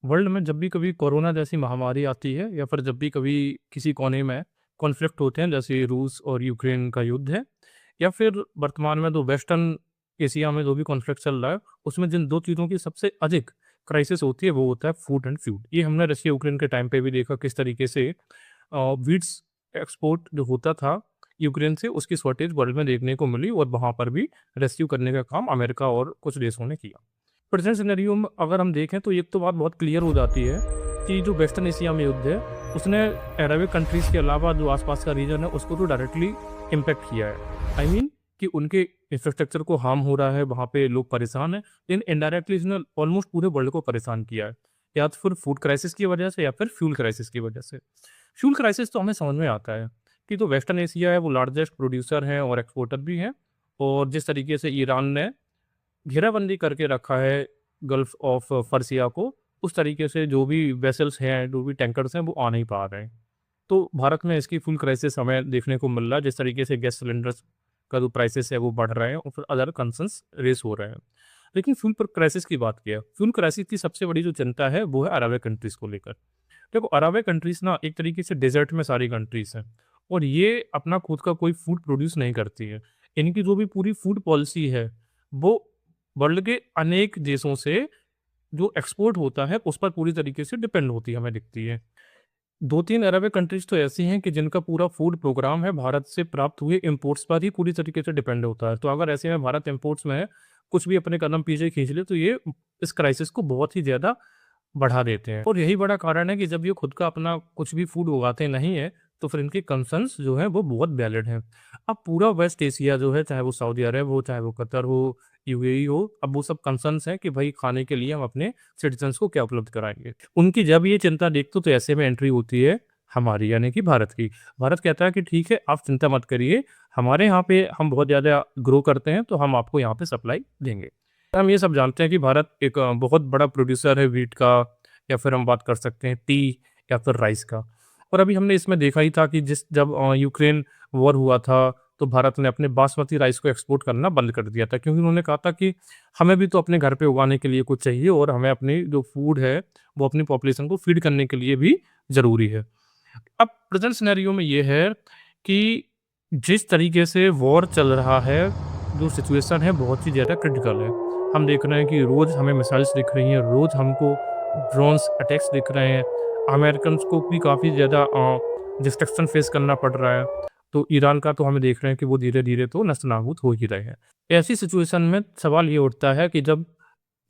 World में जब भी कभी कोरोना जैसी महामारी आती है या फिर जब भी कभी किसी कोने में कॉन्फ्लिक्ट होते हैं, जैसे रूस और यूक्रेन का युद्ध है, या फिर वर्तमान में जो वेस्टर्न एशिया में जो भी कॉन्फ्लिक्ट चल रहा है, उसमें जिन दो चीज़ों की सबसे अधिक क्राइसिस होती है वो होता है फूड एंड फ्यूड। ये हमने रशिया यूक्रेन के टाइम पे भी देखा किस तरीके से वीट्स एक्सपोर्ट जो होता था यूक्रेन से, उसकी शॉर्टेज वर्ल्ड में देखने को मिली और वहाँ पर भी रेस्क्यू करने का काम अमेरिका और कुछ देशों ने किया। प्रेजेंट सिनेरियो में अगर हम देखें तो एक तो बात बहुत क्लियर हो जाती है कि जो वेस्टर्न एशिया में युद्ध है उसने अरब कंट्रीज़ के अलावा जो आसपास का रीजन है उसको तो डायरेक्टली इम्पेक्ट किया है। आई मीन कि उनके इंफ्रास्ट्रक्चर को हार्म हो रहा है, वहाँ पे लोग परेशान हैं, लेकिन इनडायरेक्टली इसने ऑलमोस्ट पूरे वर्ल्ड को परेशान किया है, या तो फिर फूड क्राइसिस की वजह से या फिर फ्यूल क्राइसिस की वजह से। फ्यूल क्राइसिस तो हमें समझ में आता है कि जो वेस्टर्न एशिया है वो लार्जेस्ट प्रोड्यूसर है और एक्सपोर्टर भी है, और जिस तरीके से ईरान ने घेराबंदी करके रखा है गल्फ ऑफ फर्सिया को, उस तरीके से जो भी वेसल्स हैं, जो भी टैंकर्स हैं, वो आ नहीं पा रहे हैं। तो भारत में इसकी फुल क्राइसिस हमें देखने को मिल रहा है, जिस तरीके से गैस सिलेंडर्स का जो प्राइसेस है वो बढ़ रहे हैं और फिर अदर कंसर्न्स रेस हो रहे हैं। लेकिन फ्यूल पर क्राइसिस की बात किया, फ्यूल क्राइसिस की सबसे बड़ी जो चिंता है वो है अरब कंट्रीज़ को लेकर। देखो, अरब कंट्रीज़ ना एक तरीके से डेज़र्ट में सारी कंट्रीज़ हैं और ये अपना खुद का कोई फूड प्रोड्यूस नहीं करती है। इनकी जो भी पूरी फूड पॉलिसी है, वो वर्ल्ड के अनेक देशों से जो एक्सपोर्ट होता है, उस पर पूरी तरीके से डिपेंड होती है, हमें दिखती है। 2-3 अरब कंट्रीज़ तो ऐसी हैं कि जिनका पूरा फूड प्रोग्राम है भारत से प्राप्त हुए इम्पोर्ट्स पर ही पूरी तरीके से डिपेंड होता है। तो अगर ऐसे में भारत इम्पोर्ट्स में कुछ भी अपने कदम पीछे खींच ले, तो ये इस क्राइसिस को बहुत ही ज़्यादा बढ़ा देते हैं, और यही बड़ा कारण है कि जब ये खुद का अपना कुछ भी फूड उगाते नहीं है, तो फिर इनके कंसर्न्स जो हैं वो बहुत वैलिड हैं। अब पूरा वेस्ट एशिया जो है, चाहे वो सऊदी अरब हो, चाहे वो कतर हो, यूएई हो, अब वो सब कंसर्न्स हैं कि भाई खाने के लिए हम अपने सिटीजन्स को क्या उपलब्ध कराएँगे। उनकी जब ये चिंता देखते हो तो ऐसे में एंट्री होती है हमारी, यानी कि भारत की। भारत कहता है कि ठीक है, आप चिंता मत करिए, हमारे यहाँ पे हम बहुत ज़्यादा ग्रो करते हैं, तो हम आपको यहाँ पे सप्लाई देंगे। हम ये सब जानते हैं कि भारत एक बहुत बड़ा प्रोड्यूसर है व्हीट का, या फिर हम बात कर सकते हैं टी या फिर राइस का। और अभी हमने इसमें देखा ही था कि जब यूक्रेन वॉर हुआ था, तो भारत ने अपने बासमती राइस को एक्सपोर्ट करना बंद कर दिया था, क्योंकि उन्होंने कहा था कि हमें भी तो अपने घर पे उगाने के लिए कुछ चाहिए, और हमें अपनी जो फूड है वो अपनी पॉपुलेशन को फीड करने के लिए भी ज़रूरी है। अब प्रेज़ेंट सिनेरियो में ये है कि जिस तरीके से वॉर चल रहा है, जो सिचुएशन है बहुत ही ज़्यादा क्रिटिकल है। हम देख रहे हैं कि रोज़ हमें मिसाइल्स दिख रही हैं, रोज़ हमको ड्रोन्स अटैक्स दिख रहे हैं। अमेरिकन्स को भी काफ़ी ज़्यादा डिस्ट्रक्शन फेस करना पड़ रहा है। तो ईरान का तो हमें देख रहे हैं कि वो धीरे-धीरे तो नस्त-ए-नाबूद हो ही रहे हैं। ऐसी सिचुएशन में सवाल ये उठता है कि जब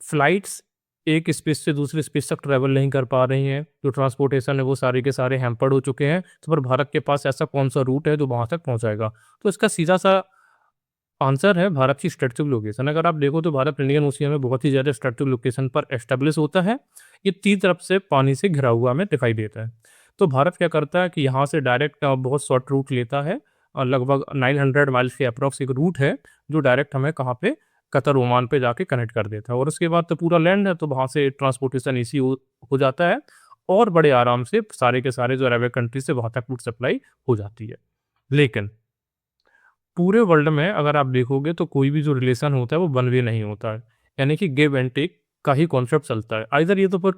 फ्लाइट्स एक स्पेस से दूसरे स्पेस तक ट्रैवल नहीं कर पा रही हैं, जो ट्रांसपोर्टेशन है वो सारे के सारे हैम्पर्ड हो चुके हैं, तो फिर भारत के पास ऐसा कौन-सा रूट है जो वहाँ तक पहुँचाएगा? तो इसका सीधा-सा आंसर है भारत की स्ट्रेटेजिक लोकेशन। अगर आप देखो तो भारत इंडियन ओशियन में बहुत ही ज़्यादा स्ट्रेटेजिक लोकेशन पर एस्टेब्लिश होता है। ये 3 तरफ से पानी से घिरा हुआ हमें दिखाई देता है। तो भारत क्या करता है कि यहाँ से डायरेक्ट बहुत शॉर्ट रूट लेता है, लगभग 900 माइल्स के अप्रॉक्स एक रूट है, जो डायरेक्ट हमें कहाँ पे, कतर, ओमान पे जाके कनेक्ट कर देता है, और उसके बाद तो पूरा लैंड है, तो वहाँ से ट्रांसपोर्टेशन ईज़ी हो जाता है, और बड़े आराम से सारे के सारे जो अरब कंट्री से वहाँ तक फूड सप्लाई हो जाती है। लेकिन पूरे वर्ल्ड में अगर आप देखोगे तो कोई भी जो रिलेशन होता है वो वन वे नहीं होता है। यानी कि गिव एंड टेक का ही कॉन्सेप्ट चलता है। आइदर ये तो फिर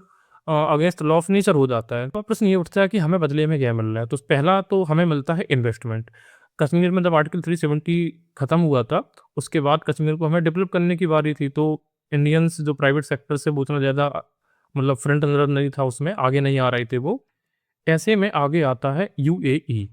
अगेंस्ट लॉ ऑफ नेचर हो जाता है। तो प्रश्न ये उठता है कि हमें बदले में क्या मिल रहा है? तो पहला तो हमें मिलता है इन्वेस्टमेंट। कश्मीर में जब आर्टिकल 370 खत्म हुआ था, उसके बाद कश्मीर को हमें डेवलप करने की बारी थी। तो इंडियंस जो प्राइवेट सेक्टर से वो उतना ज़्यादा मतलब फ्रंट रनर नहीं था उसमें, आगे नहीं आ रहे थे वो। ऐसे में आगे आता है यूएई।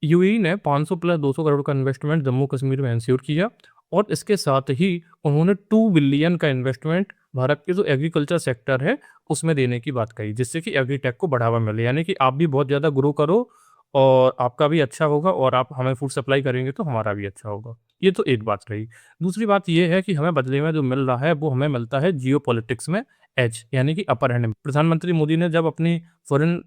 यूएई ने 500 प्लस 200 करोड़ का इन्वेस्टमेंट जम्मू कश्मीर में एंश्योर किया, और इसके साथ ही उन्होंने 2 बिलियन का इन्वेस्टमेंट भारत के जो एग्रीकल्चर सेक्टर है उसमें देने की बात कही, जिससे कि एग्रीटेक को बढ़ावा मिले, यानी कि आप भी बहुत ज़्यादा ग्रो करो और आपका भी अच्छा होगा, और आप हमें फूड सप्लाई करेंगे तो हमारा भी अच्छा होगा। ये तो एक बात रही। दूसरी बात ये है कि हमें बदले में जो मिल रहा है वो हमें मिलता है जियो पॉलिटिक्स में एज, यानी कि अपर हैंड। प्रधानमंत्री मोदी ने जब अपनी फॉरेन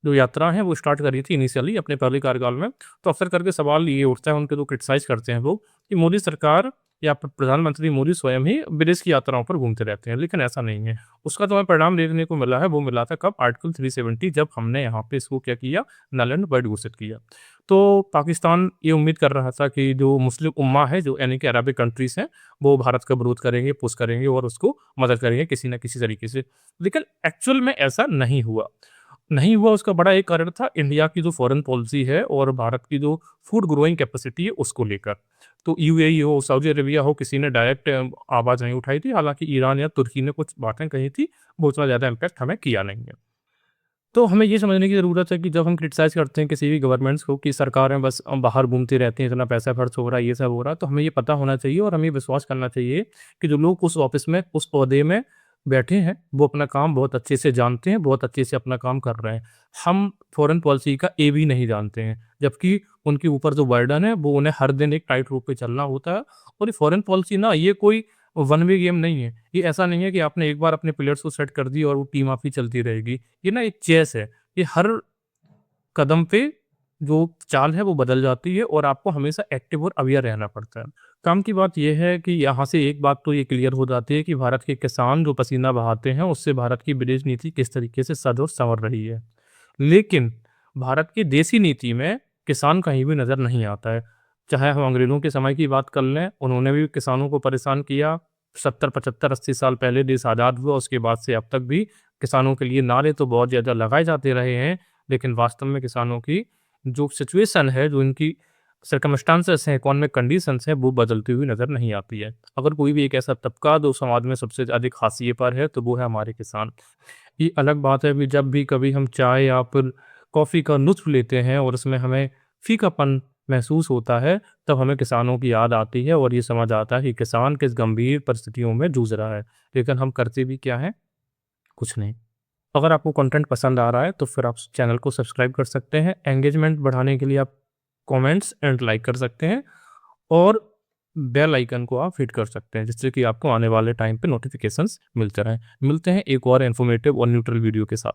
जो यात्रा है वो स्टार्ट करी थी इनिशियली अपने पहले कार्यकाल में, तो अक्सर करके सवाल ये उठता है उनके जो क्रिटिसाइज़ करते हैं लोग कि मोदी सरकार या प्रधानमंत्री मोदी स्वयं ही विदेश की यात्राओं पर घूमते रहते हैं, लेकिन ऐसा नहीं है। उसका जो हमें परिणाम देखने को मिला है, वो मिला था कब? आर्टिकल 370, जब हमने यहाँ पे इसको क्या किया? नल एंड वॉइड घोषित किया। तो पाकिस्तान ये उम्मीद कर रहा था कि जो मुस्लिम उम्मा है, जो यानी कि अरबिक कंट्रीज़ हैं, वो भारत का विरोध करेंगे, पुश करेंगे और उसको मदद करेंगे किसी न किसी तरीके से। लेकिन एक्चुअल में ऐसा नहीं हुआ। नहीं हुआ, उसका बड़ा एक कारण था इंडिया की जो फ़ॉरेन पॉलिसी है और भारत की जो फूड ग्रोइंग कैपेसिटी है उसको लेकर। तो यूएई हो, सऊदी अरेबिया हो, किसी ने डायरेक्ट आवाज़ नहीं उठाई थी। हालाँकि ईरान या तुर्की ने कुछ बातें कही थी, वो उतना ज़्यादा इम्पैक्ट हमें किया नहीं है। तो हमें ये समझने की ज़रूरत है कि जब हम क्रिटिसाइज़ करते हैं किसी भी गवर्नमेंट्स को कि सरकारें बस बाहर घूमती रहती हैं, इतना पैसा खर्च हो रहा है, ये सब हो रहा है, तो हमें ये पता होना चाहिए और हमें विश्वास करना चाहिए कि जो लोग उस ऑफ़िस में, उस ओहदे में बैठे हैं, वो अपना काम बहुत अच्छे से जानते हैं, बहुत अच्छे से अपना काम कर रहे हैं। हम फ़ॉरेन पॉलिसी का ए भी नहीं जानते हैं, जबकि उनके ऊपर जो बर्डन है, वो उन्हें हर दिन एक टाइट रोप पे चलना होता है और ये फ़ॉरेन पॉलिसी ना, ये कोई वन वे गेम नहीं है। ये ऐसा नहीं है कि आपने एक बार अपने प्लेयर्स को सेट कर दी और वो टीम आपकी चलती रहेगी। ये ना एक चेस है। ये हर कदम पे जो चाल है वो बदल जाती है और आपको हमेशा एक्टिव और अवेयर रहना पड़ता है। काम की बात ये है कि यहाँ से एक बात तो ये क्लियर हो जाती है कि भारत के किसान जो पसीना बहाते हैं, उससे भारत की विदेश नीति किस तरीके से सज और संवर रही है। लेकिन भारत की देशी नीति में किसान कहीं भी नज़र नहीं आता है। चाहे हम अंग्रेज़ों के समय की बात कर लें, उन्होंने भी किसानों को परेशान किया। 70, 75, 80 साल पहले देश आज़ाद हुआ, उसके बाद से अब तक भी किसानों के लिए नारे तो बहुत ज़्यादा लगाए जाते रहे हैं, लेकिन वास्तव में किसानों की जो सिचुएशन है, जो इनकी सर्कमस्टांसेस हैं, इकोनॉमिक कंडीशंस हैं, वो बदलती हुई नज़र नहीं आती है। अगर कोई भी एक ऐसा तबका जो समाज में सबसे अधिक हाशिए पर है, तो वो है हमारे किसान। ये अलग बात है कि जब भी कभी हम चाय या फिर कॉफ़ी का लुत्फ़ लेते हैं और उसमें हमें फ़ीकापन महसूस होता है, तब हमें किसानों की याद आती है और ये समझ आता है कि किसान किस गंभीर परिस्थितियों में जूझ रहा है। लेकिन हम करते भी क्या हैं? कुछ नहीं। अगर आपको कंटेंट पसंद आ रहा है, तो फिर आप चैनल को सब्सक्राइब कर सकते हैं। एंगेजमेंट बढ़ाने के लिए आप कमेंट्स एंड लाइक कर सकते हैं और बेल आइकन को आप हिट कर सकते हैं, जिससे कि आपको आने वाले टाइम पे नोटिफ़िकेशंस मिलते रहें। मिलते हैं एक और इन्फॉर्मेटिव और न्यूट्रल वीडियो के साथ।